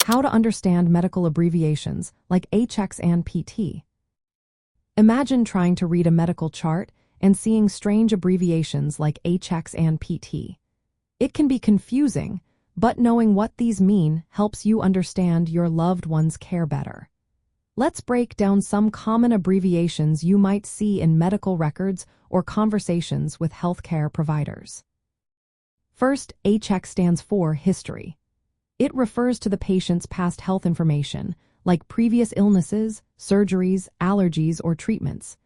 How to understand medical abbreviations like HX and PT. Imagine trying to read a medical chart and seeing strange abbreviations like HX and PT. It can be confusing, but knowing what these mean helps you understand your loved one's care better. Let's break down some common abbreviations you might see in medical records or conversations with healthcare providers. First, HX stands for history. It refers to the patient's past health information, like previous illnesses, surgeries, allergies, or treatments.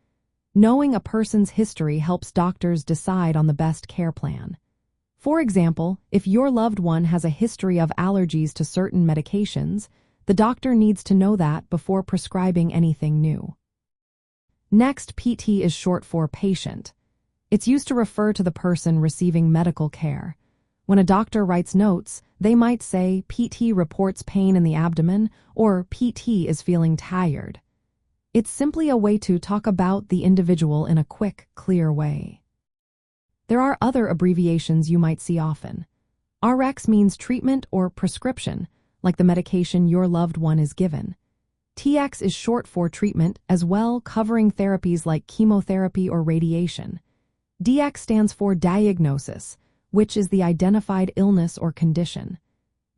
Knowing a person's history helps doctors decide on the best care plan. For example, if your loved one has a history of allergies to certain medications, the doctor needs to know that before prescribing anything new. Next, PT is short for patient. It's used to refer to the person receiving medical care. When a doctor writes notes, they might say PT reports pain in the abdomen or PT is feeling tired. It's simply a way to talk about the individual in a quick, clear way. There are other abbreviations you might see often. RX means treatment or prescription, like the medication your loved one is given. TX is short for treatment as well, covering therapies like chemotherapy or radiation. DX stands for diagnosis, which is the identified illness or condition.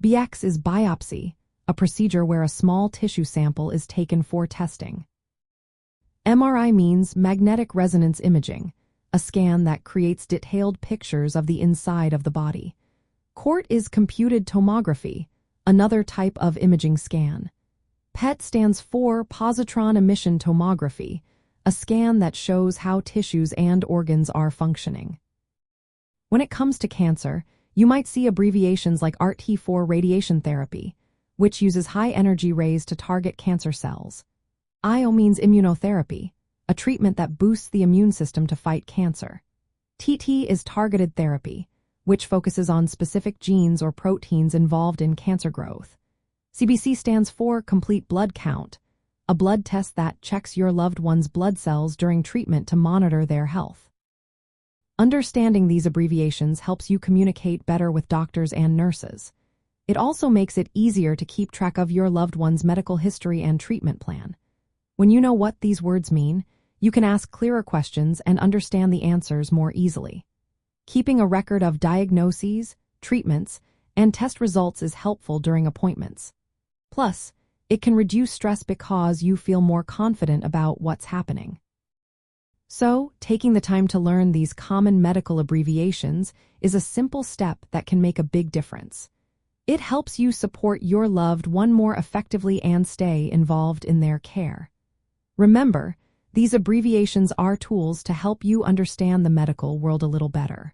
BX is biopsy, a procedure where a small tissue sample is taken for testing. MRI means magnetic resonance imaging, a scan that creates detailed pictures of the inside of the body. CORT is computed tomography, another type of imaging scan. PET stands for Positron Emission Tomography, a scan that shows how tissues and organs are functioning. When it comes to cancer, you might see abbreviations like RT for radiation therapy, which uses high-energy rays to target cancer cells. IO means immunotherapy, a treatment that boosts the immune system to fight cancer. TT is targeted therapy, which focuses on specific genes or proteins involved in cancer growth. CBC stands for complete blood count, a blood test that checks your loved one's blood cells during treatment to monitor their health. Understanding these abbreviations helps you communicate better with doctors and nurses. It also makes it easier to keep track of your loved one's medical history and treatment plan. When you know what these words mean, you can ask clearer questions and understand the answers more easily. Keeping a record of diagnoses, treatments, and test results is helpful during appointments. Plus, it can reduce stress because you feel more confident about what's happening. So, taking the time to learn these common medical abbreviations is a simple step that can make a big difference. It helps you support your loved one more effectively and stay involved in their care. Remember, these abbreviations are tools to help you understand the medical world a little better.